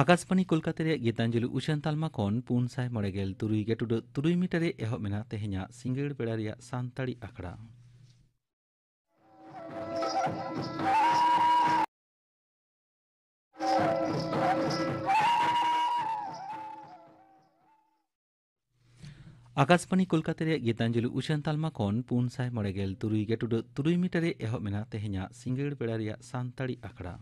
आकाशवाणी कोलकाता रे गीतांजलि उछान तालमा खन 493 मीटर एहब मेना तेहेना सिंगेड़ बेड़ा रेया सानताड़ी आखड़ा। आकाशवाणी कोलकाता रे गीतांजलि उछान तालमा खन 493 मीटर एहब मेना तेहेना सिंगेड़ बेड़ा रेया सानताड़ी आखड़ा।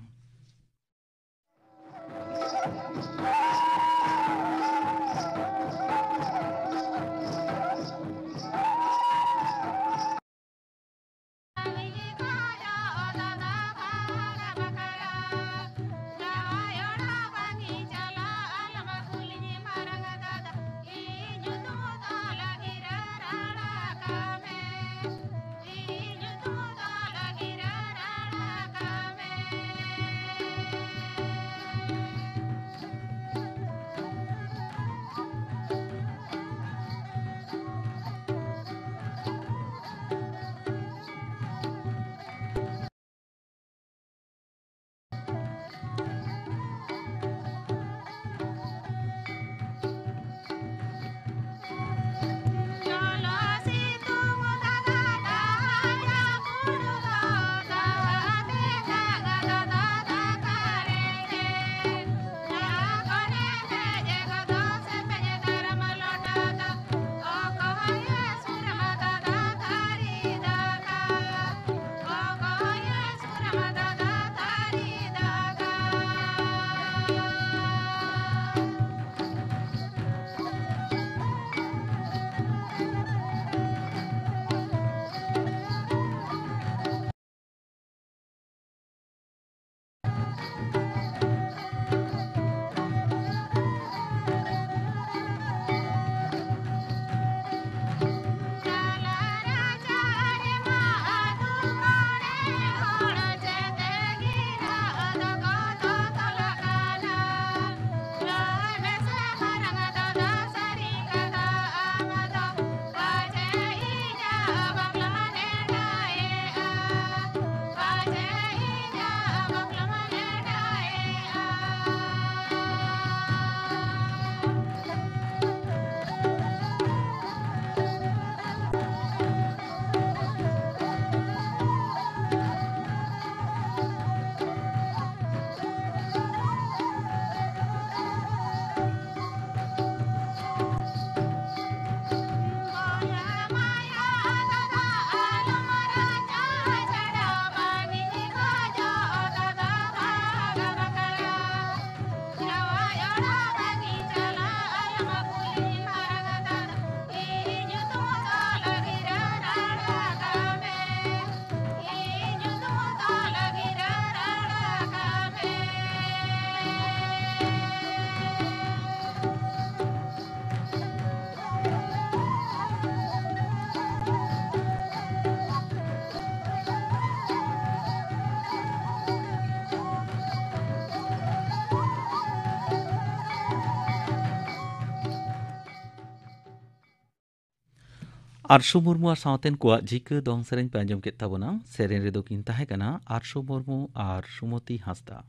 आरशु मुर्मू और सावतेन को झिका दong सेरें पे आंजम के ताबोना सेरें रेदो किन ताहेकना आरशु मुर्मू और सुमति हांसदा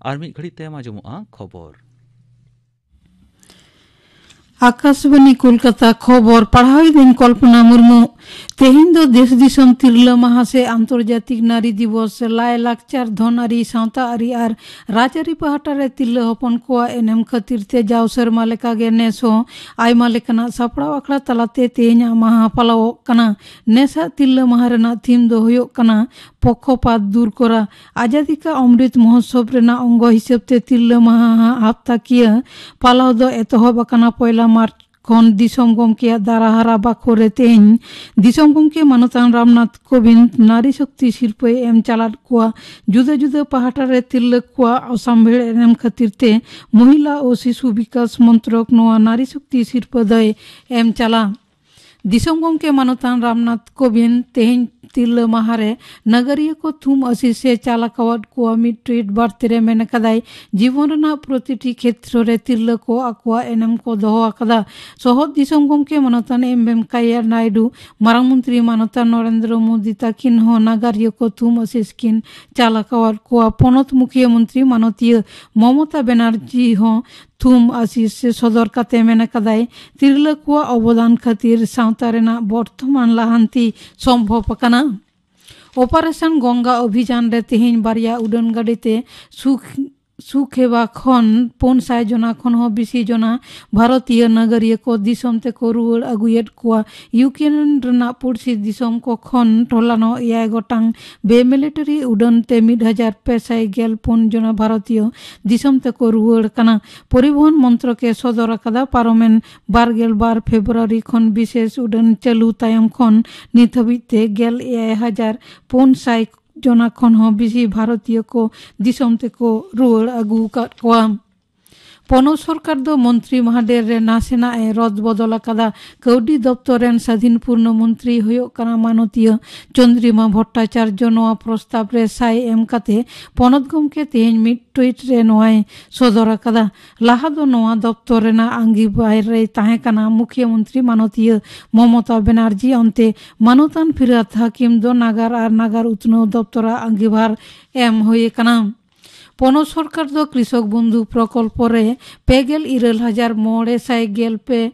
और मिद घड़ी ते आंजमोआ खबर। आकाशवाणी कोलकाता खबर पढ़ाई दिन कल्पना मुर्मू तेहेन दो देश दिसम तिरला माहा से आंतर्जातिक नारी दिवस लाय लाकचार धन आरी सावता आरी और राजारी पहाटा रे तिरला हपन को एनेम खातिर ते जाव सर्मा लेका गे नेस हो आयमा लेकना सापड़ा आखड़ा तलाते तेहेना माहा पालाव कना नेसा तिरला माहा रेना थीम दो होयो कना पक्षपात दूर करा आजादी का अमृत महोत्सव रेना अंग हिसाब ते तिरला माहा हफ्ता किया पालाव दो एतहब कना पहला मार्च खन दिसम गमके दाराहारा बाखोरे तेन दिसम गमके मानतान रामनाथ कोविंद नारी शक्ति शिल्प एम चला को जुदा जुदा पहाटा रे तिरला को असाम्भेड़ एम खातिर ते महिला और शिशु विकास मंत्रक नोआ नारी शक्ति शिल्प दय एम चला दिसोम गोमके मानतान रामनाथ कोविंद तेहें तिरला माहारे नगरिया को थूम आशीष से चालाकावत को मिड ट्वीट बार्ते मेन कदाई जीवन रना प्रतिटी क्षेत्र रे तिरला को आकुआ एनएम को दोहो आकदा सोहद दिसोम गोमके मानतान एम वेंकैया नायडू मारांग मंत्री मानतान नरेंद्र मोदी ताकिन हो नगरिया को थूम आशीष किन चालाकावत को पनत मुख्यमंत्री मानतीय ममता बनर्जी हो थूम आशीष से सदर काते मेन कदाई तिरला को अवदान खातिर सावता रेना बर्तमान लाहांती सम्भव कना ऑपरेशन गंगा अभियान रे तेहें बारिया उड़ान गाड़ीते सुखेबा खन 400 जना खन हो बिसी जना भारतीय नागरिक को दिसम ते को रुआड़ अगुयेद को यूक्रेन रना पुरसी दिसम को खन टोलानो 6 गोटांग बे मिलिटरी उड़ान ते 1594 जना भारतीय दिसम ते को रुआड़ कना परिवहन मंत्र के सदर कदा पारोमेन 12 फेब्रुआरी खन विशेष उड़ान चालू तायम खन नित हबिते 6,400 जना खन हो बिसी भारतीय को दिसम ते को रुआड़ अगु काटवा पनत सरकार दो मंत्री महाडेर रे नासेना ए रद बदल कदा कौडी दप्तर रेन स्वाधीन पूर्ण मंत्री हुयो कना मानतीय चंद्रिमा भट्टाचार्य नोआ प्रस्ताव रे साई एम काते पनत गमके तेहें मिड ट्वीट रे नोआय सदर कदा लाहा दो नोआ दप्तर रेना आंगी बाहर रे ताहे कना मुख्यमंत्री मानतीय ममता बनर्जी अंते मानतान फिरात हाकिम दो नागार आर नागार उतनो दप्तर आंगी बाहर एम होये कना पनत सरकार दो कृषक बंधु प्रकल्प रे 54,900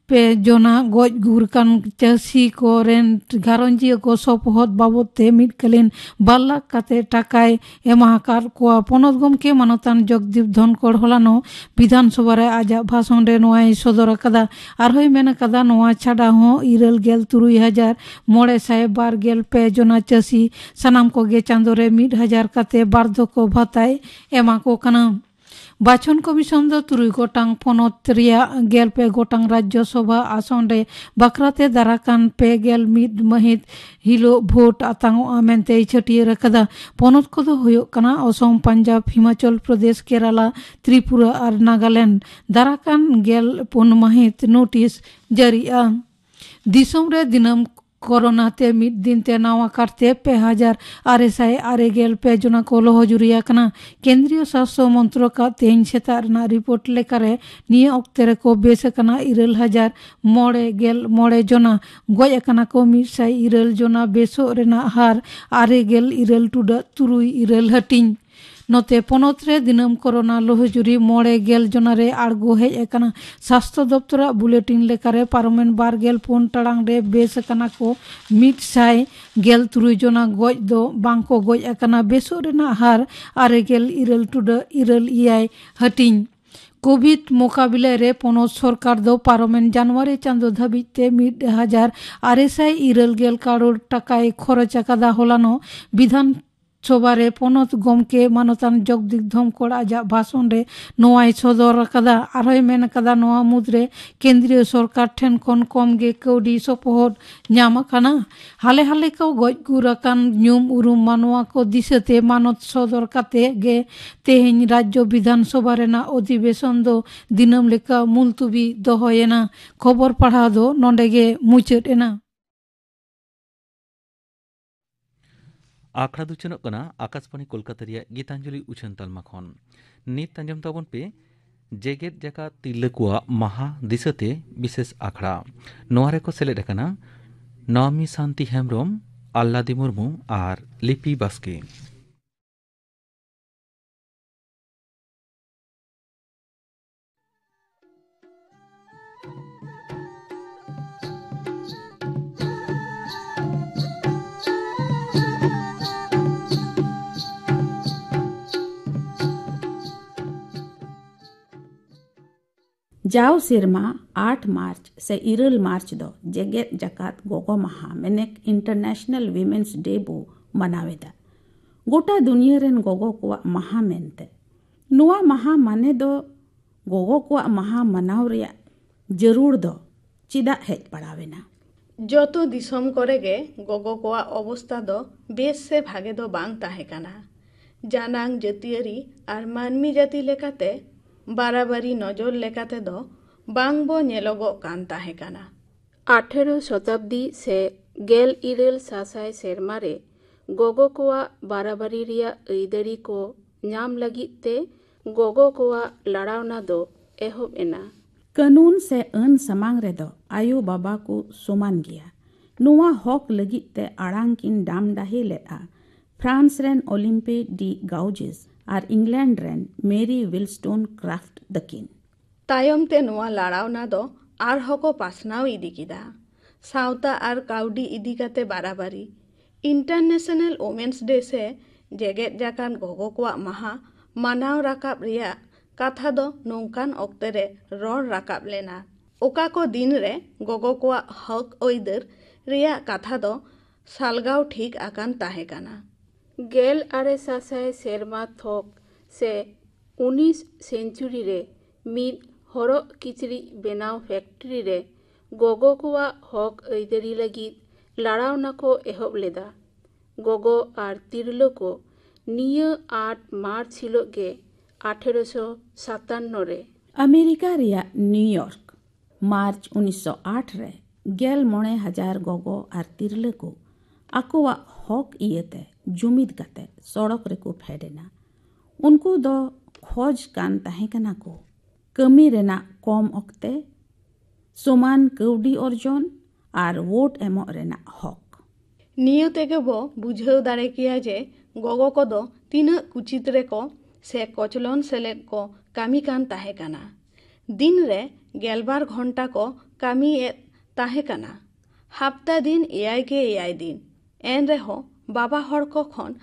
पे जना गज गुरकान चासी को रेन घारंजिया को सपोहत बाबद ते मिटकलिन 2 लाख काते टाकाय एमाकार को पनत गमके मानतान जगदीप धनखड़ हलानो विधानसभा रे आजा भाषण रे नोआय सदर कदा आरहोय मेन कदा नोआ छाडा हो 93,922 जना चासी सनाम को गे चांदो रे 1,000 काते बार्धक्य भाताय एमा को कना बाचन कमिशन दो 3 गोटांग पनत रिया 12 गोटांग राज्यसभा आसन रे बाकराते दाराकान 1 महित हिलो भोट आतांगो आमेनते छटिए रखदा पनत को दो हुयो कना असम पंजाब हिमाचल प्रदेश केरला त्रिपुरा और नागालैंड दाराकान 1 महित नोटिस जारिया दिसम रे दिनम कोरोना ते मिड दिन ते नावा करते 5,600 जना को लोहजुरिया कना केंद्रीय स्वास्थ्य मंत्र का तेन सेतार ना रिपोर्ट लेकर निये अक्ते को बेस कना 9,900 जना गय कना को 100 जना बेसो रेना हार 9,7 हटिंग नोते पनत रे दिनम कोरोना लोहजुरी 9 जना रे आड़गो हेज एकना स्वास्थ्य दप्तर बुलेटिन लेकारे पारमेन 4 टाड़ांग रे बेस कना को 100 जना गज दो बांको गज एकना बेसो रेना हार 9,7 हटिंग कोविड मुकाबिले रे पनत सरकार दो पारमेन जनवरी चांदो धाबिते 1,670 करोड़ टाकाय खरच आकादा हलानो विधान सभारे पनत गमके मानतान जगदीप धनखड़ आजा भाषण रे नोआय सदर कदा आरहोय मेन कदा नोआ मुद्रे केंद्रीय सरकार ठेन खन कम गे कौडी सपोहद ᱧᱟᱢ आकाना हाले हाले को गज गुराकान ᱧᱩᱢ उरुम मानवा को दिसते मानत सदर काते गे तेहें राज्य विधानसभा रेना अधिवेशन दो दिनम लेका मुलतुबी दोहोयेना खबर पढ़ा दो नोंडे गे मुचाद एना आखड़ा दुचनों कना आकाशवाणी कोलकाता रिया गीतांजलि उछन तालमा खन नित अंजम ताबन पे जेगेत जका तिलकुआ महा दिसते विशेष आखड़ा नोआरे को सेलेद कना नवमी शांति हेम्ब्रम आल्लादी मुर्मू और लिपि बास्के जाव सेरमा 8 मार्च से 2 मार्च दो जेगेत जकात गोगो महा मेनेक इंटरनेशनल विमेन्स डे बो मनावेदा गोटा दुनिया रेन गोगो को महा मेनते नुआ महा माने दो गोगो को महा मनाव रिया जरूर दो चिदा हेज पड़ावेना जतो दिसम करेगे गोगो को अवस्था दो बेस से भागे दो बांग ताहे काना जानांग जतियारी आर मानमी जाति लेकाते बाराबारी नजर लेकाते दो बांग बो नेलोगो कान ताहे काना 18 शताब्दी से गेल इरेल सासाय सेरमा रे गोगो कोआ बाराबारी रिया अइदारी को ᱧᱟᱢ लगित ते गोगो कोआ लड़ावना दो एहोब एना। कानून से अन समांग रे दो आयो बाबा को समान गया नुआ हक लगित ते आड़ांग किन डाम डाहे लेआ फ्रांस रेन ओलिम्पे डी गाउजेस और इंग्लैंड रेन मेरी विलस्टोन क्राफ्ट दकिन तायम ते नुआ लड़ावना दो आर हको पासनाव इदी किदा सावता आर काउडी इदी काते बाराबारी इंटरनेशनल वोमेन्स डे से जेगेत जाकान गोगो कोआ महा मानाव राकाब रिया कथा दो नोंकान ऑक्ते रे रोड राकाब लेना ओका को दिन रे गोगो कोआ हक ओइदर रिया कथा दो सालगाव ठीक आकान ताहे काना। गेल आरे सासाय सेरमा थोक से 19 सेंचुरी रे मिद हरो किचरी बेनाव फैक्ट्री रे गोगो कोआ हक अइदारी लगित लड़ावना को एहोब लेदा गोगो आर तिरलो को निया 8 मार्च हिलोग गे 1857 रे अमेरिका रिया न्यूयॉर्क मार्च 1908 रे गेल 9,000 गोगो आर तिरलो को आकोवा हक इयते जुमिद काते सड़क रे को फेडेना उनको दो खोज कान ताहे कना को कमी रेना कम ऑक्ते समान कौडी अर्जन और वोट एमो रेना हक नियो तेगे बो बुझाव दाड़े किया जे गोगो को दो तीना कुचित रे को से कोचलन सेलेट को कामी कान ताहे काना दिन रे 11 घंटा को कामी ए ताहे काना हफ्ता दिन एआई के एआई दिन एन रे हो बाबा हर को खन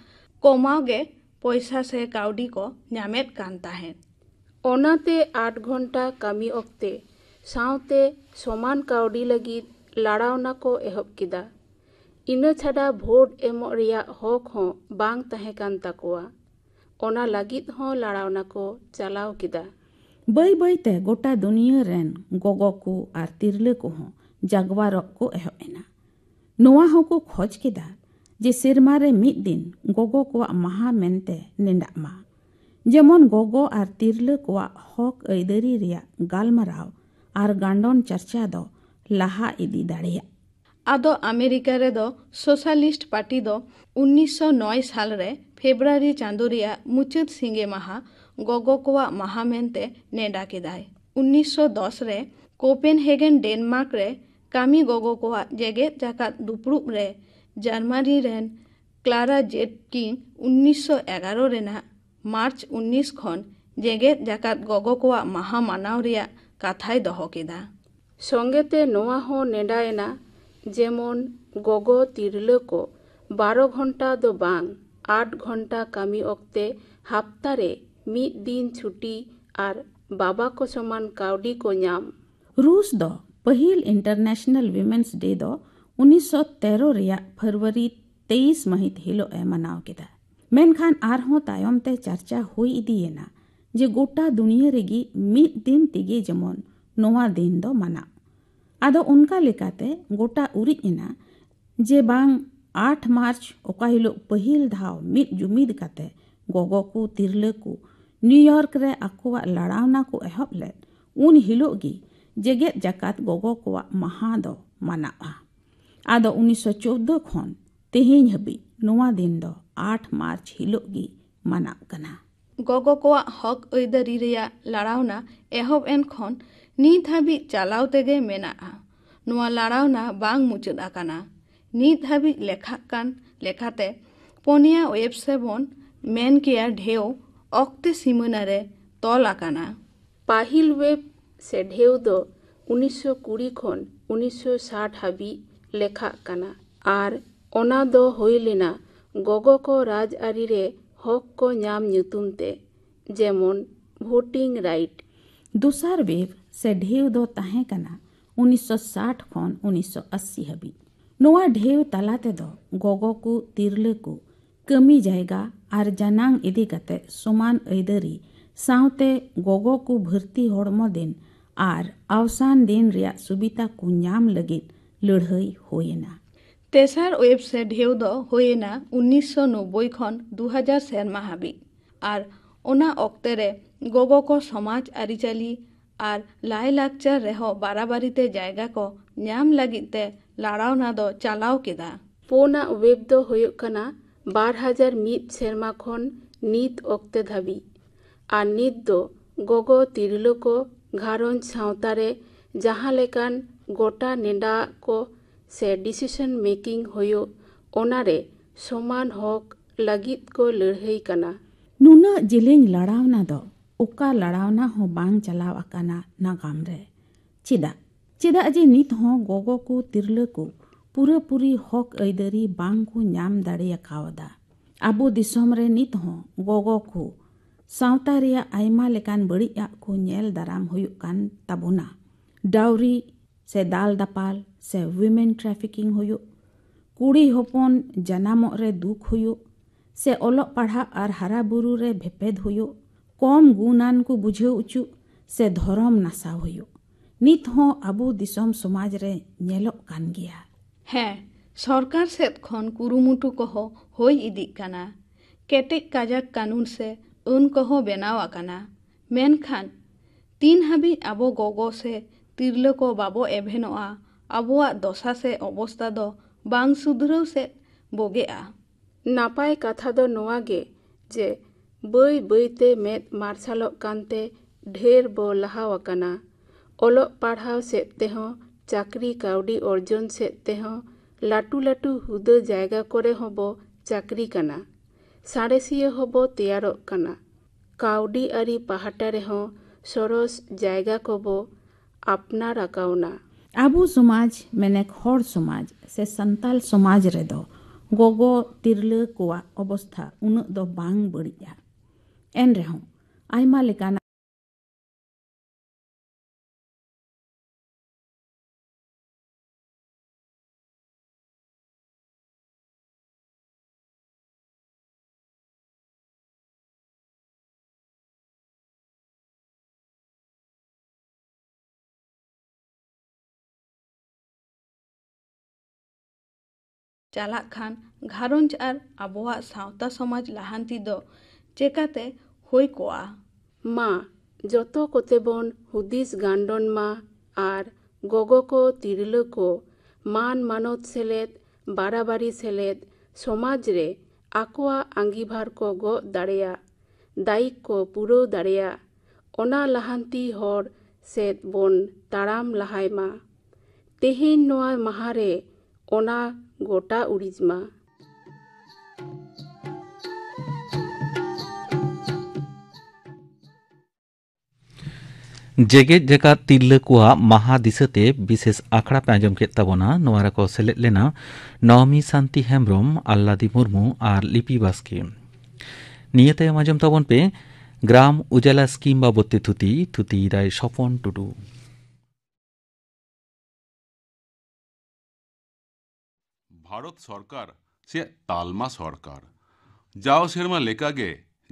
कमाओ गे पैसा से काउडी को ᱧᱟᱢᱮᱫ कान ताहे ओनाते 8 घंटा कामी ऑक्ते सावते समान काउडी लगित लड़ावना को एहब किदा इना छाड़ा भोट एमो रिया हक हो बांग ताहे कान ताकोआ ओना लगित हो लड़ावना को चलाव किदा बई बई ते गोटा दुनिया रेन गोगो को आर तिरले को हो जागवार को एहब एना नोआ हो को खोज किदा जे सिरमा रे मिद दिन गोगो को महा मेनते नेंडा मा जेमन गोगो आर तिरले को हक अइदारी रिया गालमाराव आर गांडोन चर्चा दो लाहा इदी दाड़िया आदो अमेरिका रे दो सोशलिस्ट पार्टी दो 1909 साल रे फेब्रुआरी चांदो रिया मुचाद सिंगे माहा गोगो को महा मेनते नेडा केदाय 1910 रे कोपेनहेगन डेनमार्क रे कामी गोगो को जेगेत जाकात दुपरुब रे जर्मनी रेन क्लारा जेटकिन 1911 रेना मार्च 19 खन जेगेत जाकात गोगो को महा मानाव रिया कथाय दहो केदा संगेते नोआ हो नेडाएना जेमन गोगो तिरलो को 12 घंटा दो बांग 8 घंटा कामी ऑक्ते हफ्ता रे मिद दिन छुट्टी आर बाबा को समान काउडी को ᱧᱟᱢ रूस दो पहिल इंटरनेशनल विमेन्स डे दो 1913 रिया फरवरी 23 महित हिलो ए मनाव केदा मेनखान आरहों तायम ते चर्चा हुई इदीएना जे गोटा दुनिया रेगी मिद दिन तिगे जमन नोवा दिन दो मना आदो उनका लेकाते गोटा उरिज एना जे बांग 8 मार्च ओका हिलो पहिल धाव मिद जुमिद काते गोगो को तिरले को न्यूयॉर्क रे आकोवा लड़ावना को एहब ले उन हिलो गी जेगेत जाकात गोगो को महा दो मनावा आदो 1914 खन तेहेñ हबी नोवा दिन दो 8 मार्च हिलो गी मनाव कना गोगो को हक अइदारी रिया लड़ावना एहब एन खन नीत हाबी चालाव तेगे मेना नुआ लड़ावना बांग मुचाद आकाना नीत हाबी लेखा कान लेखाते पोनिया वेब 7 मेन केया ढेव ऑक्ते सीमाना रे तोल आकाना पाहिल वेब से ढेव दो 1920 खन 1960 हाबी लेखा काना आर ओना दो होई लेना गोगो को राज आरी रे हक को ᱧᱟᱢ ᱧᱩᱛᱩᱢ ते जेमन भोटिंग राइट दूसर वेब से ढेव दो ताहे कना 1960 खन 1980 हाबी नोआ ढेव तालाते दो गोगो को तिरले को कमी जायगा आर जनांग इदी कते समान अइदारी सावते गोगो को भर्ती होड़मो दिन आर अवसान दिन रिया सुबिता को ᱧᱟᱢ लगित लड़ाई होयना तेसार वेब से ढेव दो होयना 1990 खन 2000 सेरमा हाबी आर ओना ऑक्ते रे गोगो को समाज आरिचाली ᱟᱨ ᱞᱟᱭᱼᱞᱟᱠᱪᱟᱨ ᱨᱮᱦᱚᱸ ᱵᱟᱨᱟᱵᱟᱨᱤᱛᱮ ᱡᱟᱭᱜᱟ ᱠᱚ ᱧᱟᱢ ᱞᱟᱹᱜᱤᱫ ᱛᱮ ᱞᱟᱲᱟᱣᱱᱟ ᱫᱚ ᱪᱟᱞᱟᱣ ᱠᱮᱫᱟ। ᱯᱳᱱᱟᱜ ᱳᱭᱮᱵ ᱫᱚ ᱦᱩᱭᱩᱜ ᱠᱟᱱᱟ 2001 ᱥᱮᱨᱢᱟ ᱠᱷᱚᱱ ᱱᱤᱛ ᱚᱠᱛᱮ ᱫᱷᱟᱹᱵᱤᱡ। ᱟᱨ ᱱᱤᱛ ᱫᱚ ᱜᱚᱜᱚ ᱛᱤᱨᱞᱟᱹ ᱠᱚ ᱜᱷᱟᱨᱚᱸᱡᱽ ᱥᱟᱶᱛᱟ ᱨᱮ ᱡᱟᱦᱟᱸ ᱞᱮᱠᱟᱱ ᱜᱚᱴᱟ ᱱᱮᱰᱟᱜ ko ᱥᱮ ᱰᱤᱥᱤᱥᱚᱱ ᱢᱮকিᱝ ᱦᱩᱭᱩᱜ ᱚᱱᱟᱨᱮ ᱥᱚᱢᱟᱱ ᱦᱚᱠ ᱞᱟᱹᱜᱤᱫ ᱠᱚ ᱞᱟᱹᱲᱦᱟᱹᱭ ᱠᱟᱱᱟ। ᱱᱩᱱᱟᱹᱜ ᱡᱮᱞᱮᱧ ᱞᱟᱲᱟᱣᱱᱟ ᱫᱚ ᱚᱠᱟ ᱞᱟᱲᱟᱣᱱᱟ ᱦᱚᱸ ᱵᱟᱝ ᱪᱟᱞᱟᱣ ᱟᱠᱟᱱᱟ ᱱᱟᱜᱟᱢ ᱨᱮ। ᱪᱮᱫᱟᱜ ᱡᱮ ᱱᱤᱛ ᱦᱚᱸ ᱜᱚᱜᱚ ᱠᱚ ᱛᱤᱨᱞᱟᱹ ᱠᱚ ᱯᱩᱨᱟᱹᱯᱩᱨᱤ ᱦᱚᱠ ᱟᱹᱭᱫᱟᱹᱨᱤ ᱵᱟᱝ ᱠᱚ ᱧᱟᱢ ᱫᱟᱲᱮᱭᱟᱠᱟᱣᱫᱟ। ᱟᱵᱚ ᱫᱤᱥᱚᱢ ᱨᱮ ᱱᱤᱛ ᱦᱚᱸ ᱜᱚᱜᱚ ᱠᱚ ᱥᱟᱶᱛᱟ ᱨᱮᱭᱟᱜ ᱟᱭᱢᱟ ᱞᱮᱠᱟᱱ ᱵᱟᱹᱲᱤᱡ ᱟᱜ ᱠᱚ ᱧᱮᱞ ᱫᱟᱨᱟᱢ ᱦᱩᱭᱩᱜ ᱠᱟᱱ ᱛᱟᱵᱚᱱᱟ। ᱰᱟᱣᱨᱤ ᱥᱮ ᱫᱟᱞ ᱫᱟᱯᱟᱞ ᱥᱮ ᱩᱭᱢᱮᱱ ᱴᱨᱟফᱤকিᱝ ᱦᱩᱭᱩᱜ, ᱠᱩᱲᱤ ᱦᱚᱯᱚᱱ ᱡᱟᱱᱟᱢᱚᱜ ᱨᱮ ᱫᱩᱠ ᱦᱩᱭᱩᱜ, ᱥᱮ ᱚᱞᱚᱜ ᱯᱟᱲᱦᱟᱜ ᱟᱨ ᱦᱟᱨᱟ ᱵᱩᱨᱩ ᱨᱮ ᱵᱷᱮᱯᱮᱫ ᱦᱩᱭᱩᱜ, ᱠᱚᱢ ᱜᱩᱱᱟᱱ ᱠᱚ ᱵᱩᱡᱷᱟᱹᱣ ᱚᱪᱚ ᱥᱮ ᱫᱷᱚᱨᱚᱢ ᱱᱟᱥᱟᱣ ᱦᱩᱭᱩᱜ, ᱱᱤᱛ ᱦᱚᱸ ᱟᱵᱚ ᱫᱤᱥᱚᱢ ᱥᱚᱢᱟᱡᱽ ᱨᱮ ᱧᱮᱞᱚᱜ ᱠᱟᱱ ᱜᱮᱭᱟ। ᱦᱮᱸ, ᱥᱚᱨᱠᱟর ᱥᱮᱫ ᱠᱷᱚᱱ ᱠᱩᱨᱩᱢᱩᱴᱩ ᱠᱚᱦᱚᱸ ᱦᱩᱭ ᱤᱫᱤᱜ ᱠᱟᱱᱟ। ᱠᱮᱴᱮᱡ ᱠᱟᱡᱟᱠ ᱠᱟᱹᱱᱩᱱ ᱥᱮ ᱟᱹᱱ ᱠᱚᱦᱚᱸ ᱵᱮᱱᱟᱣ ᱟᱠᱟᱱᱟ। ᱢᱮᱱᱠᱷᱟᱱ ᱛᱤᱱ ᱦᱟᱹᱵᱤᱡ ᱟᱵᱚ ᱜᱚᱜᱚ ᱥᱮ ᱛᱤᱨᱞᱟᱹ ᱠᱚ ᱵᱟᱵᱚ ᱮᱵᱷᱮᱱᱚᱜᱼᱟ, ᱟᱵᱚᱣᱟᱜ ᱫᱚᱥᱟ ᱥᱮ ᱚᱵᱚᱥᱛᱟ ᱫᱚ ᱵᱟᱝ ᱥᱩᱫᱷᱨᱟᱹᱣ ᱥᱮᱫ ᱵᱚᱜᱮᱜᱼᱟ। ᱱᱟᱯᱟᱭ ᱠᱟᱛᱷᱟ ᱫᱚ ᱱᱚᱣᱟ ᱜᱮ ᱡᱮ ᱵᱟᱹᱭ ᱵᱟᱹᱭᱛᱮ ᱢᱮᱫ ᱢᱟᱨᱥᱟᱞᱚᱜ ᱠᱟᱱᱛᱮ ᱰᱷᱮᱨ ᱵᱚ ᱞᱟᱦᱟᱣ ᱟᱠᱟᱱᱟ। ᱚᱞᱚᱜ ᱯᱟᱲᱦᱟᱣ ᱥᱮᱫ ᱛᱮᱦᱚᱸ, ᱪᱟᱹᱠᱨᱤ ᱠᱟᱹᱣᱰᱤ ᱚᱨᱡᱚᱱ ᱥᱮᱫ ᱛᱮᱦᱚᱸ, ᱞᱟᱹᱴᱩ ᱞᱟᱹᱴᱩ ᱦᱩᱫᱟᱹ ᱡᱟᱭᱜᱟ ᱠᱚᱨᱮ ᱦᱚᱸ ᱵᱚ ᱪᱟᱹᱠᱨᱤ ᱠᱟᱱᱟ। ᱥᱟᱬᱮᱥᱤᱭᱟᱹ ᱦᱚᱸ ᱵᱚ ᱛᱮᱭᱟᱨᱚᱜ ᱠᱟᱱᱟ। ᱠᱟᱹᱣᱰᱤ ᱟᱹᱨᱤ ᱯᱟᱦᱴᱟ ᱨᱮᱦᱚᱸ ᱥᱚᱨᱚᱥ ᱡᱟᱭᱜᱟ ᱠᱚᱵᱚ ᱟᱯᱱᱟᱨ ᱟᱠᱟᱣᱱᱟ। ᱟᱵᱚ ᱥᱚᱢᱟᱡᱽ ᱢᱮᱱᱮᱠ ᱦᱚᱲ ᱥᱚᱢᱟᱡᱽ ᱥᱮ ᱥᱟᱱᱛᱟᱞ ᱥᱚᱢᱟᱡᱽ ᱨᱮᱫᱚ ᱜᱚᱜᱚ ᱛᱤᱨᱞᱟᱹ ᱠᱚᱣᱟᱜ ᱚᱵᱚᱥᱛᱷᱟ ᱩᱱᱟᱹᱜ ᱫᱚ ᱵᱟᱝ ᱵᱟᱹᱲᱤᱡᱼᱟ। ᱮᱱᱨᱮᱦᱚᱸ ᱟᱭᱢᱟ ᱞᱮᱠᱟᱱᱟᱜ ᱪᱟᱞᱟᱜ ᱠᱷᱟᱱ ᱜᱷᱟᱨᱚᱸᱡᱽ ᱟᱨ ᱟᱵᱚᱣᱟᱜ ᱥᱟᱶᱛᱟ ᱥᱚᱢᱟᱡᱽ ᱞᱟᱦᱟᱱᱛᱤ ᱫᱚ ᱪᱮᱠᱟᱛᱮ ᱦᱩᱭ ᱠᱚᱜᱼᱟ? ᱢᱟ ᱡᱚᱛᱚ ᱠᱚᱛᱮ ᱵᱚᱱ ᱦᱩᱫᱤᱥ ᱜᱟᱱᱰᱚᱱ ᱢᱟ ᱟᱨ ᱜᱚᱜᱚ ko ᱛᱤᱨᱞᱟᱹ ko ᱢᱟᱱ ᱢᱟᱱᱚᱛ ᱥᱮᱞᱮᱫ, ᱵᱟᱨᱟᱵᱟᱨᱤ ᱥᱮᱞᱮᱫ, ᱥᱚᱢᱟᱡᱽ ᱨᱮ ᱟᱠᱚᱣᱟᱜ ᱟᱸᱜᱤᱵᱷᱟᱨ ᱠᱚ ᱜᱚᱜ ᱫᱟᱲᱮᱭᱟᱜ, ᱫᱟᱭᱤᱠ ᱠᱚ ᱯᱩᱨᱟᱹᱣ ᱫᱟᱲᱮᱭᱟᱜ, ᱚᱱᱟ ᱞᱟᱦᱟᱱᱛᱤ ᱦᱚᱨ ᱥᱮᱫ ᱵᱚᱱ ᱛᱟᱲᱟᱢ ᱞᱟᱦᱟᱭ ᱢᱟ। ᱛᱮᱦᱮᱧ ᱱᱚᱣᱟ ᱢᱟᱦᱟᱨᱮ ᱚᱱᱟ ᱜᱚᱴᱟ ᱩᱲᱤᱡ ᱢᱟ। ᱡᱮᱜᱮᱫ ᱡᱟᱠᱟᱛ ᱛᱤᱨᱞᱟᱹ ᱠᱚᱣᱟᱜ ᱢᱟᱦᱟ ᱫᱤᱥᱟᱹᱛᱮ ᱵᱤᱥᱮᱥ ᱟᱠᱷᱲᱟ ᱯᱮ ᱟᱸᱡᱚᱢ ᱠᱮᱫ ᱛᱟᱵᱚᱱᱟ। ᱱᱚᱣᱟ ᱨᱮᱠᱚ ᱥᱮᱞᱮᱫ ᱞᱮᱱᱟ ᱱᱚᱣᱢᱤ ᱥᱟᱱᱛᱤ ᱦᱮᱢᱵᱨᱚᱢ, ᱟᱞᱞᱟᱫᱤ ᱢᱩᱨᱢᱩ ᱟᱨ ᱞᱤᱯᱤ ᱵᱟᱥᱠᱮ। ᱱᱤᱭᱟᱹ ᱛᱟᱭᱚᱢ ᱟᱸᱡᱚᱢ ᱛᱟᱵᱚᱱ ᱯᱮ গ্রাম উজালা স্কিম বাবদে থুতিদাই স্বপন টুডু। ভারত সরকার সে তালমা সরকার যাও সেরমা লেকাগে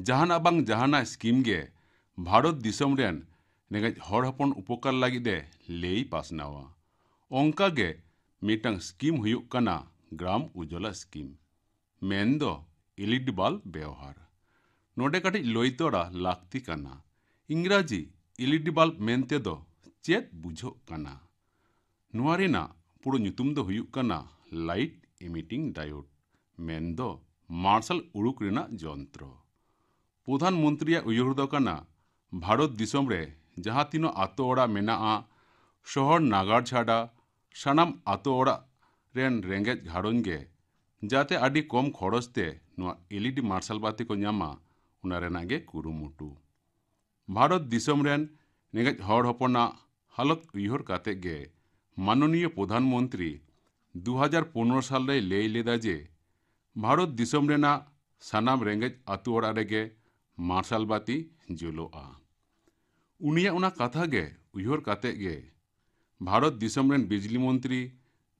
জাহানা বাং জাহানা স্কিম গে ভারত দিসম রেন নেগেজ হড় হপন উপকার লাগিদে লেই পাসনাওয়া। অঙ্কা গে মিটাং স্কিম হুᱭᱩᱜ ᱠᱟᱱᱟ গ্রাম উজালা স্কিম, মেনᱫᱚ এলইডি বাল্ব ব্যবহার। নোডে কাটিᱡ লইᱛᱚᱲᱟ ᱞᱟᱹᱠᱛᱤ ᱠᱟᱱᱟ। ইংরাজি এলইডি বাল্ব ᱢᱮᱱᱛᱮ ᱫᱚ ᱪᱮᱫ ᱵᱩᱡᱷᱟᱹᱜ ᱠᱟᱱᱟ? ᱱᱚᱣᱟ ᱨᱮᱱᱟᱜ ᱯᱩᱨᱟᱹ ᱧᱩᱛᱩᱢ ᱫᱚ ᱦᱩᱭᱩᱜ ᱠᱟᱱᱟ লাইট ইমিটিং ডায়োড, মেনᱫᱚ মার্শাল উড়ুক ᱨᱮᱱᱟᱜ যন্ত্র। প্রধানমন্ত্রীᱭᱟᱜ উᱭᱦᱟᱹᱨ ᱫᱚ ᱠᱟᱱᱟ ᱵᱷᱟᱨᱚᱛ ᱫᱤᱥᱚᱢ ᱨᱮ ᱡᱟᱦᱟᱸ ᱛᱤᱱᱟᱹᱜ ᱟᱛᱳ ᱚᱲᱟᱜ ᱢᱮᱱᱟᱜᱼᱟ, ᱥᱚᱦᱚᱨ ᱱᱟᱜᱟᱨ ᱪᱷᱟᱰᱟ ᱥᱟᱱᱟᱢ ᱟᱛᱳ ᱚᱲᱟᱜ ᱨᱮᱱ ᱨᱮᱸᱜᱮᱡ ᱜᱷᱟᱨᱚᱸᱡᱽ ᱜᱮ ᱡᱟᱛᱮ ᱟᱹᱰᱤ ᱠᱚᱢ ᱠᱷᱚᱨᱚᱪ ᱛᱮ ᱱᱚᱣᱟ ᱮᱞᱤᱰᱤ ᱢᱟᱨᱥᱟᱞ ᱵᱟᱹᱛᱤ ᱠᱚ ᱧᱟᱢᱟ, ᱚᱱᱟ ᱨᱮᱱᱟᱜ ᱜᱮ ᱠᱩᱨᱩᱢᱩᱴᱩ। ᱵᱷᱟᱨᱚᱛ ᱫᱤᱥᱚᱢ ᱨᱮᱱ ᱨᱮᱸᱜᱮᱡ ᱦᱚᱲ ᱦᱚᱯᱚᱱᱟᱜ ᱦᱟᱞᱚᱛ ᱩᱭᱦᱟᱹᱨ ᱠᱟᱛᱮ ᱜᱮ ᱢᱟᱱᱚᱱᱤᱭᱚ প্রধানমন্ত্রী 2015 ᱥᱟᱞ ᱨᱮᱭ ᱞᱟᱹᱭ ᱞᱮᱫᱟ ᱡᱮ ᱵᱷᱟᱨᱚᱛ ᱫᱤᱥᱚᱢ ᱨᱮᱱᱟᱜ ᱥᱟᱱᱟᱢ ᱨᱮᱸᱜᱮᱡ ᱟᱛᱳ ᱚᱲᱟᱜ ᱨᱮᱜᱮ ᱢᱟᱨᱥᱟᱞ ᱵᱟᱹᱛᱤ ᱡᱩᱞᱩᱜᱼᱟ। ᱩᱱᱤᱭᱟᱜ ᱚᱱᱟ ᱠᱟᱛᱷᱟ ᱜᱮ ᱩᱭᱦᱟᱹᱨ ᱠᱟᱛᱮ ᱜᱮ ᱵᱷᱟᱨᱚᱛ ᱫᱤᱥᱚᱢ ᱨᱮᱱ ᱵᱤᱡᱽᱞᱤ ᱢᱚন্ত্রী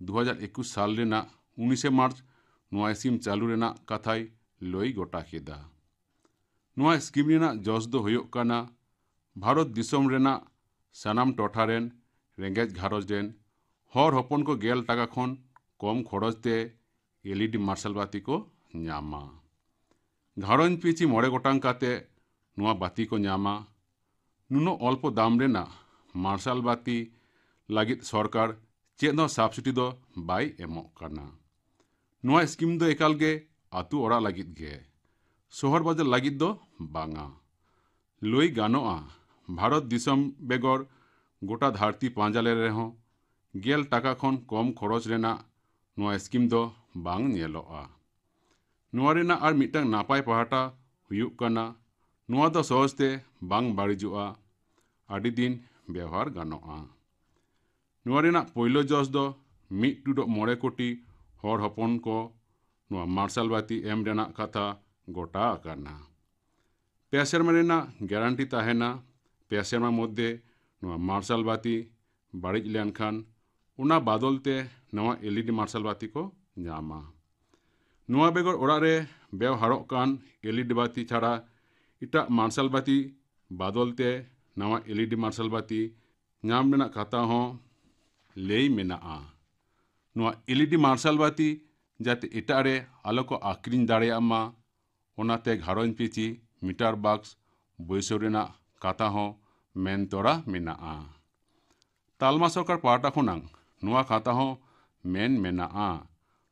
2021 ᱥᱟᱞ ᱨᱮᱱᱟᱜ 19 ᱢᱟᱨᱪ ᱱᱚᱣᱟ ᱥᱠᱤᱢ ᱪᱟᱹᱞᱩ ᱨᱮᱱᱟᱜ ᱠᱟᱛᱷᱟᱭ ᱞᱟᱹᱭ ᱜᱚᱴᱟ ᱠᱮᱫᱟ। ᱱᱚᱣᱟ ᱥᱠᱤᱢ ᱨᱮᱱᱟᱜ ᱡᱚᱥ ᱫᱚ ᱦᱩᱭᱩᱜ ᱠᱟᱱᱟ ᱵᱷᱟᱨᱚᱛ ᱫᱤᱥᱚᱢ ᱨᱮᱱᱟᱜ ᱥᱟᱱᱟᱢ ᱴᱚᱴᱷᱟ ᱨᱮᱱ ᱨᱮᱸᱜᱮᱡ ᱜᱷᱟᱨᱚᱸᱡᱽ ᱨᱮᱱ ᱦᱚᱲ ᱦᱚᱯᱚᱱ ᱠᱚ 10 টাকা ᱠᱷᱚᱱ কম খরচ তে এলইডি মার্শাল বাতি को ᱧᱟᱢᱟ। ᱜᱷᱟᱨᱚᱸᱡᱽ ᱯᱤᱪᱷᱤ 9 ᱜᱚᱴᱟᱝ ᱠᱟᱛᱮ ᱱᱚᱣᱟ ᱵᱟᱹᱛᱤ ᱠᱚ ᱧᱟᱢᱟ। ᱱᱩᱱᱟᱹᱜ ᱚল্ᱯᱚ ᱫᱟᱢ ᱨᱮᱱᱟᱜ मार्शल बाती लगित सरकार चेद सबसिडी दो बाय एमो करना। नुआ स्कीम दो एकाल गे आतु ओरा लगित गे शहर बाजार लगित दो बांगा। लई गानोआ भारत दिसम बेगर गोटा धरती पांजाले रेहों गेल टाका खन कम खरच रेना नुआ स्कीम दो बांग नेलोआ। नुआ रेना आर मिटंग नापाय पहाटा हुयुक कना नुआ दो सहजते बांग बाड़िजुआ आदि दिन व्यवहार गानोआ। नुआ रेना पहिलो जस दो 1.9 कोटी हर हपन को नुआ मार्शल बाती एम रेना कथा गोटा आकाना। पे सेरमा रेना ग्यारंटी ताहेना पे सेरमा मध्य नुआ मार्शल बाती बाड़िज लेनखान उना बादलते नवा एलईडी मार्शल बाती को ᱧᱟᱢᱟ। नुआ बेगर ओड़ा रे व्यवहारों कान एलईडी बाती छाड़ा इटा मार्शल बाती बादलते नवा एलईडी मार्शल बाती ᱧᱟᱢ रेना कथा हों लई मेनाआ। नुआ एलईडी मार्शल बाती जाते इटा रे आलो को आक्रिन दाड़ेया मा ओनाते घारों पिची मीटर बक्स बैसो रेना कथा हों मेन तोड़ा मेनाआ। तालमा सरकार पाटा खुनांग नुआ कथा हों मेन मेनाआ।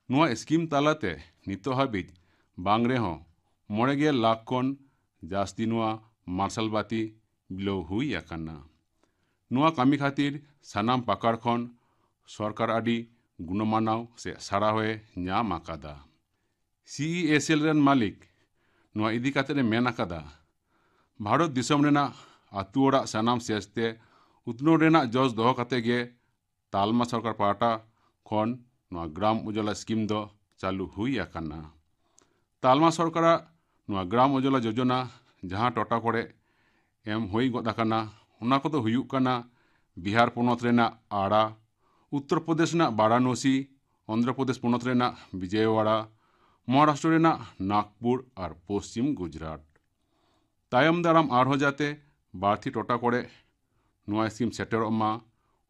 नुआ स्कीम तालाते नितो हाबिज बांगरे हों 9 लाख खन जास्ती नुआ मार्शल बाती बिलो हुई आकाना। नुआ कामी खातिर सानाम पाकार खन सरकार आदि गुणमानाव से सारा हुए ᱧᱟᱢ आकादा। CESL रेन मालिक नुआ इदी काते मेन आकादा भारत दिसम रेना आतु ओड़ा सानाम सेस्ते उतनो रेना जस दोहो काते गे तालमा सरकार पाटा खन नुआ ग्राम उजाला स्कीम दो चालू हुई आकाना। तालमा सरकार नुआ ग्राम उजाला योजना जहाँ टोटा कोड़े एम हुई गद आकाना उना को तो हुयुक काना बिहार पोनत रेना आड़ा, उत्तर प्रदेश ना वाराणसी, आंध्र प्रदेश पोनत रेना विजयवाड़ा, महाराष्ट्र रेना नागपुर और पश्चिम गुजरात। तायम दाराम आरहो जाते बार्थी टोटा कोड़े नुआ स्कीम सेटेरो मा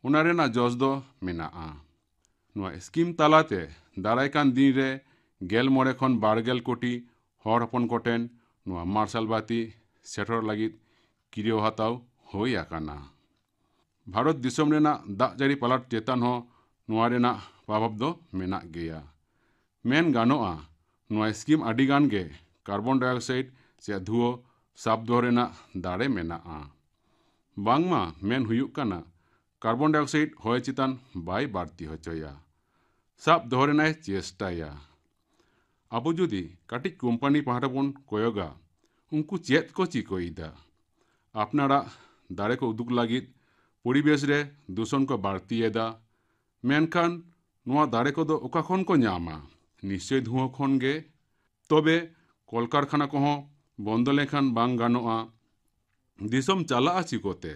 उना रेना जस दो मेनाआ। नुआ स्कीम तालाते दाराय कान दिन रे 11 खन 12 कोटी हर हपन कोटेन नुआ मार्शल बाती सेटर लगित किरियो हाताव होई आकाना। भारत दिसम रेना दाग जारी पलाट चेतान हो नुआ रेना प्रभाव दो मेना गया। मेन गानोआ नुआ स्कीम आडिगान गे कार्बन डाइऑक्साइड से धुओ साब दो रेना दाड़े मेनाआ। बांगमा मेन हुयुक काना कार्बन डाइऑक्साइड होय चितान बाय बाड़ती होचोया साब दो रेनाय चेष्टाया। आबो जुदी काटिक कोम्पानी पहाटा बन कोयोगा उनको चेत को चिकोइदा अपनारा दाड़े को उदुक लागित परिवेश रे दूषण को बाड़ती एदा। मेनखान नुआ दाड़े को दो ओका खन को ᱧᱟᱢᱟ निश्चय धुओं खन गे। तबे कलकारखाना को हों बंद लेखान बांग गानोआ दिसम चालाआ चिकोते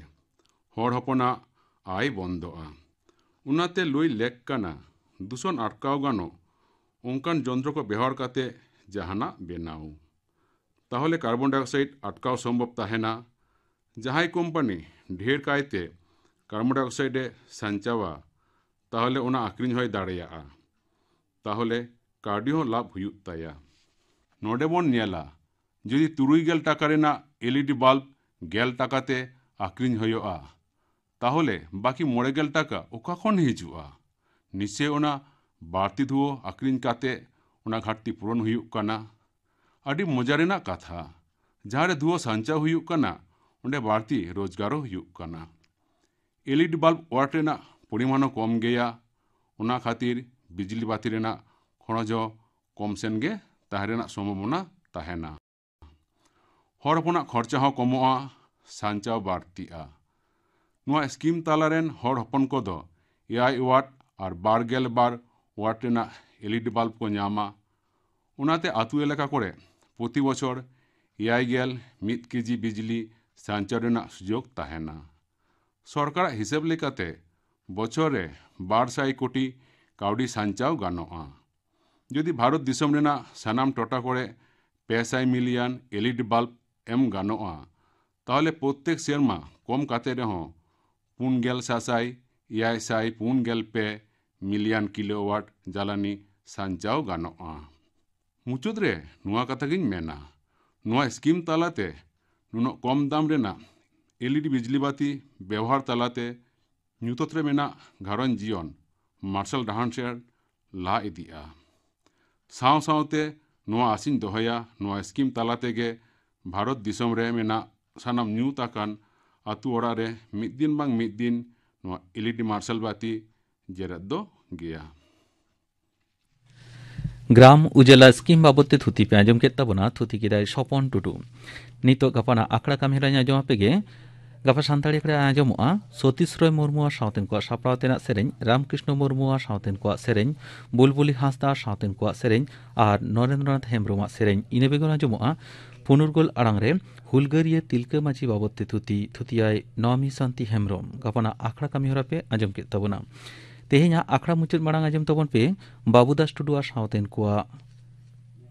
हर हपना आय बंदोआ। उनाते लुई लेक काना दूषण अटकाव गानो ओंकान जंत्र को व्यवहार काते जहाना बेनाव ताहले कार्बन डाइऑक्साइड अटकाव सम्भव ताहेना। जहाई कोम्पानी ढेर कायते कार्बन डाइऑक्साइड संचावा ताहले उना आक्रिन होय दाड़ेया ताहले काडी हो लाभ हुयुक ताया। नोडे बोन नेला जदि 3 टाका रेना एलईडी बल्ब 1 टाकाते आक्रिन होयोआ ताहले बाकी 9 टाका ओका खन हिजुआ। निश्चय उना बाड़ती धुओ आक्रिन काते उना घाटती पूरण हुयुक काना। आदि मजा रेना कथा जहाँ धुओ संचा हुयुक काना उंडे बाड़ती रोजगारो हुयुक काना। एलईडी बल्ब वाट रेना परिमाणो कम गया उना खातिर बिजली बाती रेना खरचो कम सेन गे ताहेरेना सम्भावना ताहेना। हर हपना खर्चा हो कमोआ संचाव बाड़तीआ। नुआ स्कीम तालारेन हर हपन को दो 1 वाट और 12 वाट रेना एलईडी बल्ब को ᱧᱟᱢᱟ। उनाते आतु एलाका कोड़े प्रति बछर 1 केजी बिजली संचाव रेना सुजोग ताहेना। सरकार हिसाब लेकाते बछर रे 200 कोटी काउडी संचाव गानोआ। जदि भारत दिसम रेना सानाम टोटा कोड़े 500 मिलियन एलईडी बल्ब एम गानोआ ताहले प्रत्येक सेरमा कम काते रेहों 4,645 मिलियन किलोवाट जालानी संचाव गानोआ। मुचुद रे नुआ कथा गिन मेना नुआ स्कीम तालाते नुनो कम दाम रेना LED बिजली बाती व्यवहार तलाते ᱧᱩᱛᱟᱹᱛ ᱨᱮ ᱢᱮᱱᱟᱜ ᱜᱷᱟᱨᱚᱸᱡᱽ ᱡᱤᱭᱚᱱ ᱢᱟᱨᱥᱟᱞ ᱰᱟᱦᱟᱨ ᱥᱮᱫ ᱞᱟᱦᱟ ᱤᱫᱤᱜᱼᱟ। ᱥᱟᱶ ᱥᱟᱶᱛᱮ ᱱᱚᱣᱟ ᱟᱥᱤᱧ ᱫᱚᱦᱚᱭᱟ ᱱᱚᱣᱟ ᱥᱠᱤᱢ ᱛᱟᱞᱟ ᱛᱮᱜᱮ ᱵᱷᱟᱨᱚᱛ ᱫᱤᱥᱚᱢ ᱨᱮ ᱢᱮᱱᱟᱜ ᱥᱟᱱᱟᱢ ᱧᱩᱛ ᱟᱠᱟᱱ ᱟᱛᱳ ᱚᱲᱟᱜ ᱨᱮ ᱢᱤᱫ ᱫᱤᱱ ᱵᱟᱝ ᱢᱤᱫ ᱫᱤᱱ ᱱᱚᱣᱟ LED ᱢᱟᱨᱥᱟᱞ ᱵᱟᱛᱤ ᱡᱮᱨᱮᱫ ᱫᱚ ᱜᱮᱭᱟ। ग्राम उजाला स्कीम बाबते थुती पे आजम के तबना थुती किदाय सपन टुडू नितो गपाना आखड़ा कामिरा आजम आपेगे गपा सानताड़ी आखड़ा आजमोआ सतीश रॉय मुर्मुआ सावतेन को सापड़ावतेना सेरेñ रामकृष्ण मुर्मुआ सावतेन को सेरेñ बुलबुली हांसदा सावतेन को सेरेñ और नरेंद्रनाथ हेम्ब्रमआ सेरेñ इने बेगन आजमोआ पुनुरगोल आड़ांगरे हुलगरिया तिलका माची बाबते थुतियाय नमी शांति हेम्ब्रम गपाना आखड़ा कामिहरा पे आजम के तबना तेहेኛ आखड़ा मुचाद माड़ांग आजम तबन पे बाबूदास टुडू और सावतेन को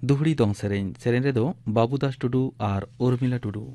दुहड़ी दंग सेरेñ सेरेñ रेदो बाबूदास टुडू और उर्मिला टुडू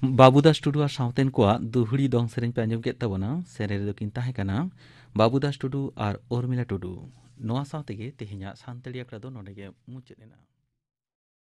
बाबूदास टुडू और सावतेन को दुहड़ी दंग सेरेñ पे आजम के तबना सेरेñ रेदो किन ताहे कना बाबूदास टुडू और उर्मिला टुडू नोआ सावतेगे तेहेኛ सानताड़ी आखड़ा दो नोडेगे मुचाद एना।